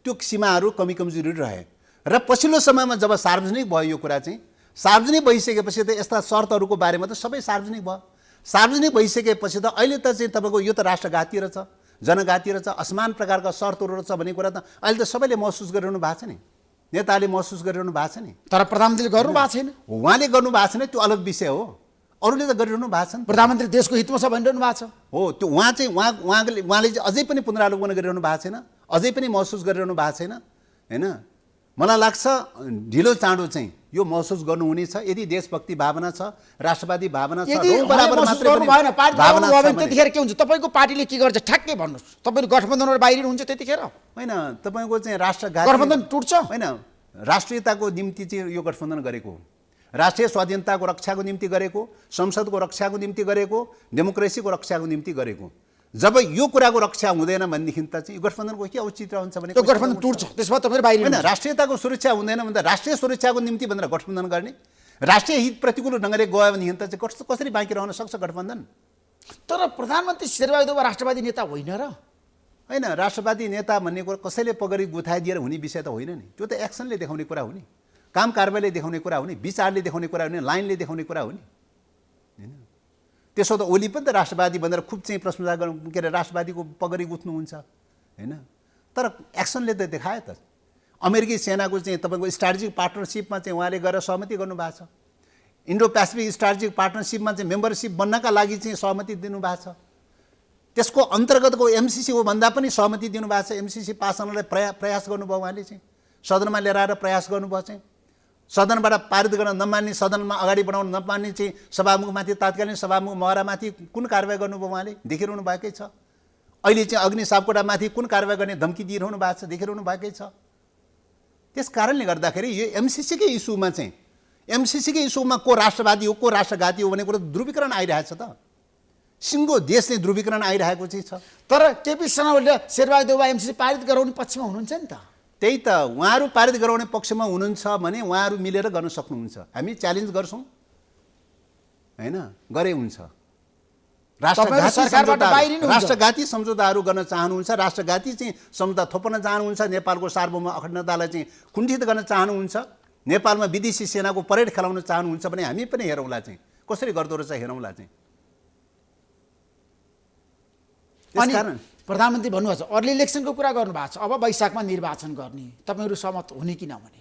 त्यो सीमाहरू कमी कमजोरी रहे र पछिल्लो समयमा जब सार्वजनिक भयो यो कुरा चाहिँ सार्वजनिक भइसकेपछि त यस्ता शर्तहरूको बारेमा त सबै सार्वजनिक भयो। सार्वजनिक भइसकेपछि त अहिले त चाहिँ तपाईँको यो त राष्ट्रघाती रहेछ, जनघाती रहेछ, असमान प्रकारका शर्तहरू रहेछ भन्ने कुरा त अहिले त सबैले महसुस गरिरहनु भएको छ नि, नेताले महसुस गरिरहनु भएको छ नि। तर प्रधानमन्त्रीले गर्नु भएको छैन, उहाँले गर्नु भएको छैन, त्यो अलग विषय हो, अरूले त गरिरहनु भएको छ नि। प्रधानमन्त्री देशको हितमा छ भनिरहनु भएको छ हो, त्यो उहाँ चाहिँ उहाँले चाहिँ अझै पनि पुनरावलोकन गरिरहनु भएको छैन, अझै पनि महसुस गरिरहनु भएको छैन होइन। मलाई लाग्छ ढिलो चाँडो चाहिँ यो महसुस गर्नुहुनेछ यदि देशभक्ति भावना छ, राष्ट्रवादी भावना छ। त्यतिखेर के हुन्छ, तपाईँको पार्टीले के गर्छ ठ्याक्कै भन्नुहोस्, तपाईँले गठबन्धनबाट बाहिर हुन्छ त्यतिखेर? होइन, तपाईँको चाहिँ राष्ट्रघाती गठबन्धन टुट्छ होइन, राष्ट्रियताको निम्ति चाहिँ यो गठबन्धन गरेको हो, राष्ट्रिय स्वाधीनताको रक्षाको निम्ति गरेको, संसदको रक्षाको निम्ति गरेको, डेमोक्रेसीको रक्षाको निम्ति गरेको। जब यो कुराको रक्षा हुँदैन भनेदेखि त चाहिँ गठबन्धनको के औचित्य हुन्छ भने गठबन्धन टुट्छ, त्यसमा तपाईहरु बाहिर होइन। राष्ट्रियताको सुरक्षा हुँदैन भने त राष्ट्रिय सुरक्षाको निम्ति भनेर गठबन्धन गर्ने, राष्ट्रिय हित प्रतिकूल ढङ्गले गयो भने त चाहिँ कसरी बाँकी रहन सक्छ गठबन्धन? तर प्रधानमन्त्री शेरबहादुर राष्ट्रवादी नेता होइन र? होइन, राष्ट्रवादी नेता भन्ने कुरा कसैले पगडी गुथाइदिएर हुने विषय त होइन नि, त्यो त एक्सनले देखाउने कुरा हो नि, काम कारबाहीले देखाउने कुरा हो नि, विचारले देखाउने कुरा हो नि, लाइनले देखाउने कुरा हो नि होइन। त्यसो त ओली पनि त राष्ट्रवादी भनेर खुब चाहिँ प्रशंसा गर्नु के अरे राष्ट्रवादीको पगडी गुथ्नुहुन्छ होइन, तर एक्सनले त देखायो त। अमेरिकी सेनाको चाहिँ तपाईँको स्ट्राटेजिक पार्टनरसिपमा चाहिँ उहाँले गएर सहमति गर्नुभएको छ, इन्डो पेसिफिक स्ट्राटेजिक पार्टनरसिपमा चाहिँ मेम्बरसिप बन्नका लागि चाहिँ सहमति दिनुभएको छ, त्यसको अन्तर्गतको एमसिसी हो भन्दा पनि सहमति दिनुभएको छ। एमसिसी पास गर्नलाई प्रयास गर्नुभयो उहाँले चाहिँ, सदनमा लिएर आएर प्रयास गर्नुभयो चाहिँ, सदनबाट पारित गर्न नमान्ने, सदनमा अगाडि बढाउन नपान्ने चाहिँ सभामुखमाथि तत्कालीन सभामुख महरामाथि कुन कारवाही गर्नुभयो उहाँले देखिरहनु भएकै छ। अहिले चाहिँ अग्नि सापकोटामाथि कुन कारवाही गर्ने धम्की दिइरहनु भएको छ देखिरहनु भएकै छ। त्यस कारणले गर्दाखेरि यो एमसिसीकै इस्युमा चाहिँ एमसिसीकै इस्युमा को राष्ट्रवादी हो को राष्ट्रघाती हो भन्ने कुरा ध्रुवीकरण आइरहेको छ त, सिङ्गो देश चाहिँ ध्रुवीकरण आइरहेको चाहिँ छ। तर केपी शर्मा ओलीले शेरबहादुर एमसिसी पारित गराउने पक्षमा हुनुहुन्छ नि त। त्यही त, उहाँहरू पारित गराउने पक्षमा हुनुहुन्छ भने उहाँहरू मिलेर गर्न सक्नुहुन्छ, हामी च्यालेन्ज गर्छौँ होइन, गरे हुन्छ। राष्ट्रघाती सम्झौताहरू गर्न चाहनुहुन्छ, राष्ट्रघाती चाहिँ सम्झौता थोप्न चाहनुहुन्छ, नेपालको सार्वभौम अखण्डतालाई चाहिँ कुण्ठित गर्न चाहनुहुन्छ, नेपालमा विदेशी सेनाको परेड खेलाउन चाहनुहुन्छ भने हामी पनि हेरौँला चाहिँ कसरी गर्दो रहेछ हेरौँला चाहिँ। अनि प्रधानमन्त्री भन्नुभएको छ अर्ली इलेक्सनको कुरा गर्नुभएको छ, अब वैशाखमा निर्वाचन गर्ने, तपाईँहरू सहमत हुने कि नहुने?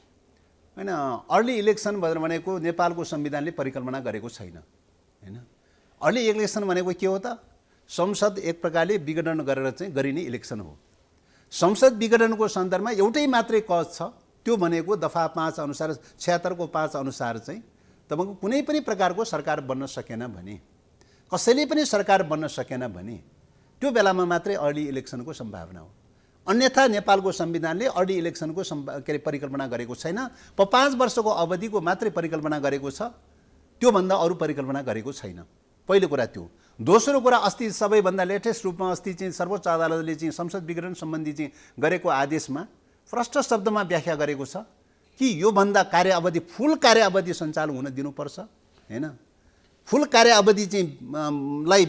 होइन, अर्ली इलेक्सन भनेको नेपालको संविधानले परिकल्पना गरेको छैन होइन। अर्ली इलेक्सन भनेको के हो त? संसद एक प्रकारले विघटन गरेर चाहिँ गरिने इलेक्सन हो। संसद विघटनको सन्दर्भमा एउटै मात्रै कज छ, त्यो भनेको दफा 5 अनुसार 76 को 5 अनुसार चाहिँ तपाईँको कुनै पनि प्रकारको सरकार बन्न सकेन भने, कसैले पनि सरकार बन्न सकेन भने त्यो बेलामा मात्रै अर्ली इलेक्सनको सम्भावना हो। अन्यथा नेपालको संविधानले अर्ली इलेक्सनको परिकल्पना गरेको छैन। 5 वर्षको अवधिको मात्रै परिकल्पना गरेको छ, त्योभन्दा अरू परिकल्पना गरेको छैन। पहिलो कुरा त्यो। दोस्रो कुरा, अस्ति सबैभन्दा लेटेस्ट रूपमा अस्ति चाहिँ सर्वोच्च अदालतले चाहिँ संसद विघटन सम्बन्धी चाहिँ गरेको आदेशमा प्रष्ट शब्दमा व्याख्या गरेको छ कि योभन्दा कार्य अवधि फुल कार्य अवधि सञ्चालन हुन दिनुपर्छ, हैन? फुल कार्य अवधि चाहिँ लाई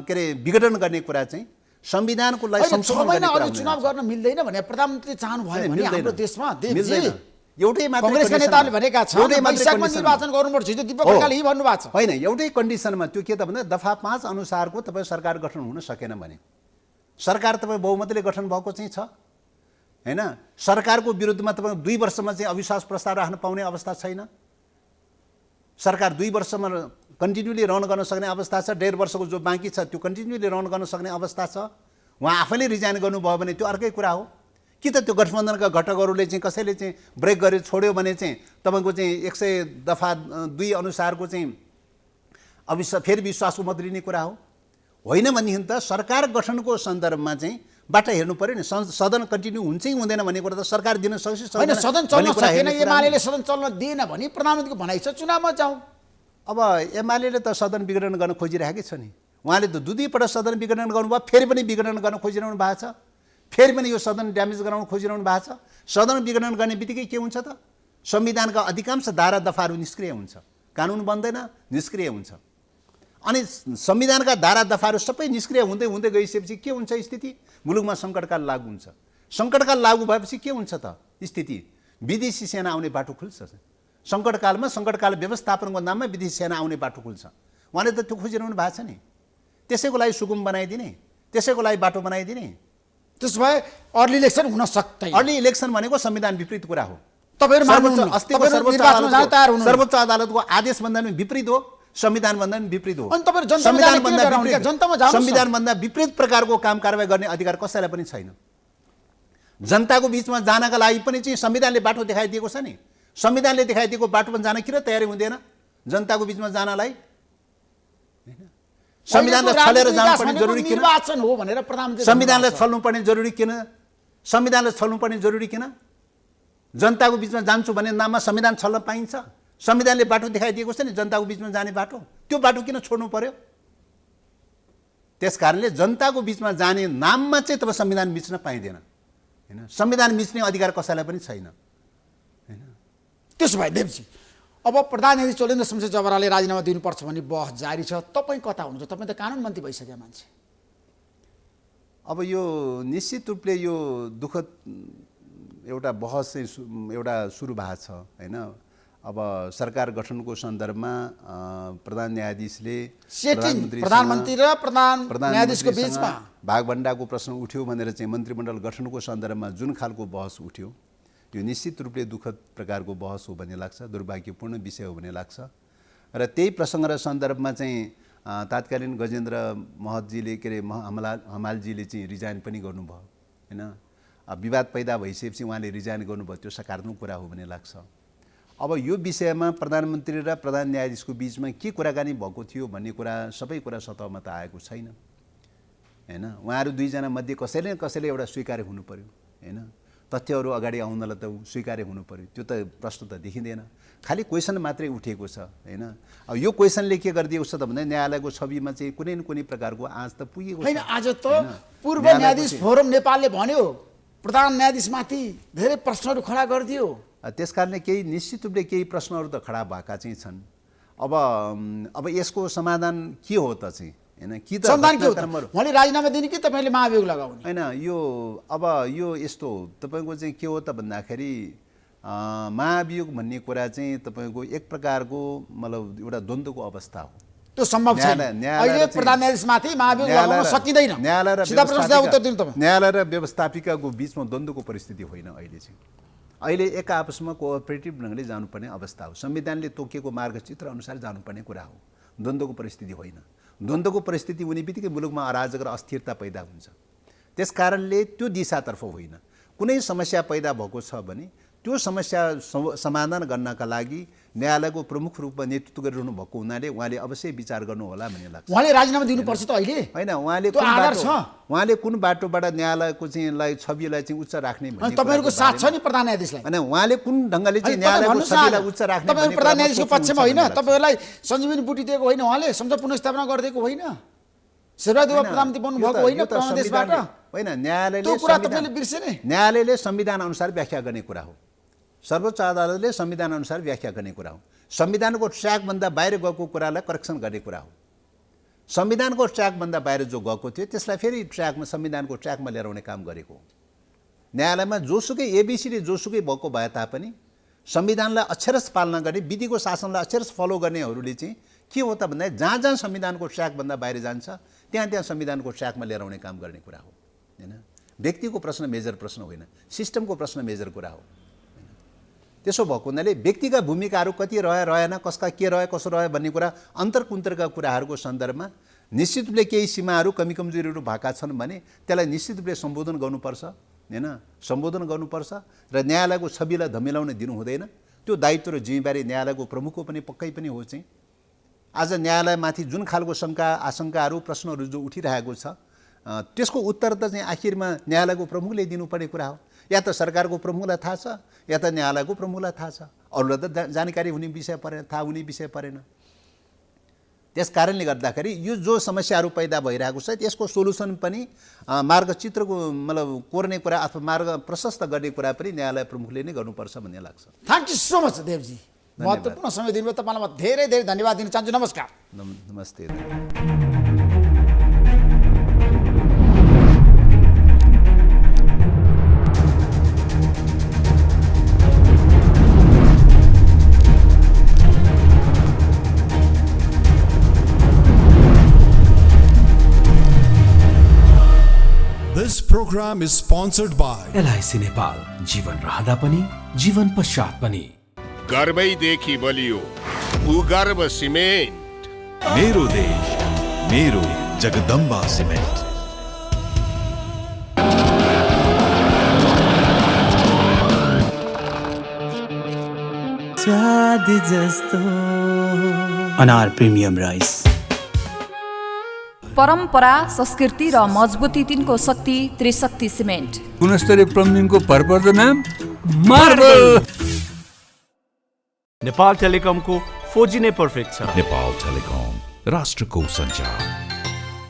के अरे विघटन गर्ने कुरा चाहिँ संविधानको लागि संशोधन गर्ने कुरा हुँदैन। चुनाव गर्न मिल्दैन भने प्रधानमन्त्री चाहनु भयो भने हाम्रो देशमा मिल्दैन। एउटै मात्र कांग्रेसका नेताले भनेका छन् वैशाखमा निर्वाचन गर्नुपर्छ, हिजो दीपक खड्काले यही भन्नुभएको छ। होइन, एउटै कन्डिसनमा त्यो के त भन्दा दफा 5 अनुसारको तपाईँ सरकार गठन हुन सकेन भने सरकार तपाईँ बहुमतले गठन भएको चाहिँ छ, हैन? सरकारको विरुद्धमा तपाईँ 2 वर्षमा चाहिँ अविश्वास प्रस्ताव राख्न पाउने अवस्था छैन। सरकार 2 वर्षमा कन्टिन्युली रन गर्न सक्ने अवस्था छ। 1.5 वर्षको जो बाँकी छ त्यो कन्टिन्युली रन गर्न सक्ने अवस्था छ। उहाँ आफैले रिजाइन गर्नुभयो भने त्यो अर्कै कुरा हो। कि त त्यो गठबन्धनका घटकहरूले चाहिँ कसैले चाहिँ ब्रेक गरेर छोड्यो भने चाहिँ तपाईँको चाहिँ 100 दफा 2 अनुसारको चाहिँ फेरि विश्वासको मत लिने कुरा हो। होइन भनेदेखि त सरकार गठनको सन्दर्भमा चाहिँ बाटो हेर्नु पर्यो नि। सदन कन्टिन्यू हुन्छ कि हुँदैन भन्ने कुरा त सरकार दिन सक्छ। होइन, सदन चल्न सकेन, एमालेले सदन चल्न दिएन भने प्रधानमन्त्रीको भनाइ छ चुनावमा जाउँ। अब एमालेले त सदन विघटन गर्न खोजिरहेकै छ नि। उहाँले त 2 पटक सदन विघटन गर्नुभयो, फेरि पनि विघटन गर्न खोजिरहनु भएको छ, फेरि पनि यो सदन ड्यामेज गराउन खोजिरहनु भएको छ। सदन विघटन गर्ने बित्तिकै के हुन्छ त? संविधानका अधिकांश धारा दफाहरू निष्क्रिय हुन्छ, कानुन बन्दैन, निष्क्रिय हुन्छ। अनि संविधानका धारा दफाहरू सबै निष्क्रिय हुँदै हुँदै गइसकेपछि के हुन्छ स्थिति? मुलुकमा सङ्कटकाल लागू हुन्छ। सङ्कटकाल लागू भएपछि के हुन्छ त स्थिति? विदेशी सेना आउने बाटो खुल्छ। सङ्कटकालमा सङ्कटकाल व्यवस्थापनको नाममा विदेशी सेना आउने बाटो खुल्छ। उहाँले त त्यो खोजिरहनु भएको छ नि। त्यसैको लागि सुगम बनाइदिने, त्यसैको लागि बाटो बनाइदिने। त्यसो भए अर्ली इलेक्सन हुन सक्दैन। अर्ली इलेक्सन भनेको संविधान विपरीत कुरा हो। अस्तिको सर्वोच्च अदालतको आदेशभन्दा पनि विपरीत हो, संविधानभन्दा पनि विपरीत हो। संविधानभन्दा विपरीत प्रकारको काम कारबाही गर्ने अधिकार कसैलाई पनि छैन। जनताको बिचमा जानका लागि पनि चाहिँ संविधानले बाटो देखाइदिएको छ नि। संविधानले देखाइदिएको बाटोमा जान किन तयारी हुँदैन जनताको बिचमा जानलाई? संविधानलाई छलेर जानुपर्ने जरुरी किन? निर्वाचन हो भनेर प्रधानमन्त्री संविधानलाई छल्नुपर्ने जरुरी किन? संविधानलाई छल्नुपर्ने जरुरी किन? जनताको बिचमा जान्छु भन्ने नाममा संविधान छल्न पाइन्छ? संविधानले बाटो देखाइदिएको छ नि जनताको बिचमा जाने बाटो, त्यो बाटो किन छोड्नु पर्यो? त्यसकारणले जनताको बिचमा जाने नाममा चाहिँ तपाईँ संविधान मिच्न पाइँदैन, हैन? संविधान मिच्ने अधिकार कसैलाई पनि छैन, हैन? त्यसो भए देवजी, अब प्रधान न्यायाधीश चोलेन्द्र शमशेर जबराले राजीनामा दिनुपर्छ भन्ने बहस जारी छ। तपाईँ कता हुनुहुन्छ? तपाईँ त कानुन मन्त्री भइसक्यो मान्छे। अब यो निश्चित रूपले यो दुःखद एउटा बहस चाहिँ एउटा सुरु भएको छ, हैन? अब सरकार गठनको सन्दर्भमा प्रधान न्यायाधीशले प्रधानमन्त्री र प्रधान न्यायाधीशको बीचमा भागभण्डाको प्रश्न उठ्यो भनेर चाहिँ मन्त्रीमण्डल गठनको सन्दर्भमा जुन खालको बहस उठ्यो, यो निश्चित रूपले दुःखद प्रकारको बहस हो भन्ने लाग्छ, दुर्भाग्यपूर्ण विषय हो भन्ने लाग्छ। र त्यही प्रसङ्ग र सन्दर्भमा चाहिँ तात्कालीन गजेन्द्र महतजीले के अरे हमालजीले चाहिँ रिजाइन पनि गर्नुभयो, हैन? विवाद पैदा भइसकेपछि उहाँले रिजाइन गर्नुभयो, त्यो सकारात्मक कुरा हो भन्ने लाग्छ। अब यो विषयमा प्रधानमन्त्री र प्रधान न्यायाधीशको बिचमा के कुराकानी भएको थियो भन्ने कुरा सबै कुरा सतहमा त आएको छैन, हैन? उहाँहरू दुईजना मध्ये कसैले न कसैले एउटा स्वीकार्य हुनु पर्यो, हैन? तथ्यहरू अगाडि आउनलाई त स्वीकार्य हुनु पर्यो, त्यो त प्रश्न त देखिँदैन। खालि क्वेसन मात्रै उठेको छ, हैन? अब यो क्वेसनले के गरिदिएको छ त भन्दा न्यायालयको छविमा चाहिँ कुनै न कुनै प्रकारको आँच त पुगेको छ, हैन? आज त पूर्व न्यायाधीश फोरम नेपालले भन्यो प्रधान न्यायाधीशमाथि धेरै प्रश्नहरू खडा गरिदियो। त्यसकारणले केही निश्चित रूपले केही प्रश्नहरू त खडा भएका चाहिँ छन्। अब यसको समाधान के हो त चाहिँ, हैन? कि त उहाँले राजीनामा दिने कि तपाईँले महाभियोग लगाउने? हैन, यो अब यो यस्तो तपाईँको चाहिँ के हो त भन्दाखेरि महाभियोग भन्ने कुरा चाहिँ तपाईँको एक प्रकारको मतलब एउटा द्वन्द्वको अवस्था हो। त्यो सम्भव छैन। अहिले प्रधान न्यायाधीशमाथि महाभियोग लगाउन सकिँदैन। न्यायालय र व्यवस्थापिकाको बिचमा द्वन्द्वको परिस्थिति होइन अहिले चाहिँ। अहिले एक आपसमा कोअपरेटिभ ढङ्गले जानुपर्ने अवस्था हो। संविधानले तोकेको मार्गचित्र अनुसार जानुपर्ने कुरा हो, द्वन्द्वको परिस्थिति होइन। द्वन्द्वको परिस्थिति हुने बित्तिकै मुलुकमा अराजक र अस्थिरता पैदा हुन्छ। त्यसकारणले त्यो दिशातर्फ होइन। कुनै समस्या पैदा भएको छ भने त्यो त्यो समस्या समाधान गर्नका लागि न्यायालयको प्रमुख रूपमा नेतृत्व गरिरहनु भएको हुनाले उहाँले अवश्य विचार गर्नु होला भन्ने लाग्छ। उहाँले राजीनामा दिनुपर्छ त अहिले होइन, उहाँले कुन बाटोबाट न्यायालयको चाहिँ छविलाई चाहिँ उच्च राख्ने भन्ने तपाईहरुको साथ छ नि प्रधान न्यायाधीशलाई। हैन, उहाँले कुन ढंगले चाहिँ न्यायालयको छविलाई उच्च राख्ने तपाईहरु प्रधान न्यायाधीशको पक्षमा होइन, तपाईहरुलाई सञ्जीवनी बुटी दिएको होइन, उहाँले संसद पुनर्स्थापना गरिदिएको होइन, शेरबहादुर प्रधानमन्त्री बन्नु भएको होइन प्रदेशबाट होइन। न्यायालयले त्यो कुरा तपाईले बिर्सेने। न्यायालयले संविधान अनुसार व्याख्या गर्ने कुरा हो। सर्वोच्च अदालतले संविधान अनुसार व्याख्या गर्ने कुरा हो। संविधानको ट्र्याकभन्दा बाहिर गएको कुरालाई करेक्सन गर्ने कुरा हो। संविधानको ट्र्याकभन्दा बाहिर जो गएको थियो त्यसलाई फेरि ट्र्याकमा संविधानको ट्र्याकमा लिएर आउने काम गरेको हो। न्यायालयमा जोसुकै एबिसीले जोसुकै भएको भए तापनि संविधानलाई अक्षरश पालना गर्ने, विधिको शासनलाई अक्षरश फलो गर्नेहरूले चाहिँ के हो त भन्दा जहाँ जहाँ संविधानको ट्र्याकभन्दा बाहिर जान्छ त्यहाँ त्यहाँ संविधानको ट्र्याकमा लिएर आउने काम गर्ने कुरा हो हैन। व्यक्तिको प्रश्न मेजर प्रश्न होइन, सिस्टमको प्रश्न मेजर कुरा हो। त्यसो भएको हुनाले व्यक्तिगत भूमिकाहरू कति रहेन, कसका के रह्यो कसो रह्यो भन्ने कुरा अन्तर्कुन्तरका कुराहरूको सन्दर्भमा निश्चित रूपले केही सीमाहरू कमी कमजोरीहरू भएका छन् भने त्यसलाई निश्चित रूपले सम्बोधन गर्नुपर्छ हैन, सम्बोधन गर्नुपर्छ र न्यायालयको छविलाई धमिलाउन दिनु हुँदैन। त्यो दायित्व र जिम्मेवारी न्यायालयको प्रमुखको पनि पक्कै पनि हो। चाहिँ आज न्यायालयमाथि जुन खालको आशंकाहरू प्रश्नहरू जो उठिरहेको छ त्यसको उत्तर त चाहिँ आखिरमा न्यायालयको प्रमुखले दिनुपर्ने कुरा हो। या त सरकारको प्रमुखलाई थाहा छ या त न्यायालयको प्रमुखलाई थाहा छ, अरूलाई त जानकारी हुने विषय परेन, थाहा हुने विषय परेन। त्यस कारणले गर्दाखेरि यो जो समस्याहरू पैदा भइरहेको छ त्यसको सोलुसन पनि मार्गचित्रको मतलब कोर्ने कुरा अथवा मार्ग प्रशस्त गर्ने कुरा पनि न्यायालय प्रमुखले नै गर्नुपर्छ भन्ने लाग्छ। थ्याङ्क यू सो मच देवजी, महत्त्वपूर्ण समय दिनुभयो। तपाईँलाई म धेरै धेरै धन्यवाद दिन चाहन्छु। नमस्कार। नमस्ते। This program is sponsored by LIC Nepal, जीवन रहँदा पनि जीवन पश्चात पनि। गर्वैदेखि बलियो भूगर्भ सिमेन्ट। मेरो देश मेरो जगदम्बा सिमेन्ट। स्वाद जस्तो अनार प्रिमियम राइस। परम्परा, संस्कृति र मजबुती तिनको शक्ति त्रिशक्ति सिमेन्ट। गुणस्तरीय प्लम्बिङको भरपर्दो नाम मार्बल। नेपाल टेलिकमको 4G नै पर्फेक्ट छ। नेपाल टेलिकम, राष्ट्रको सञ्चार।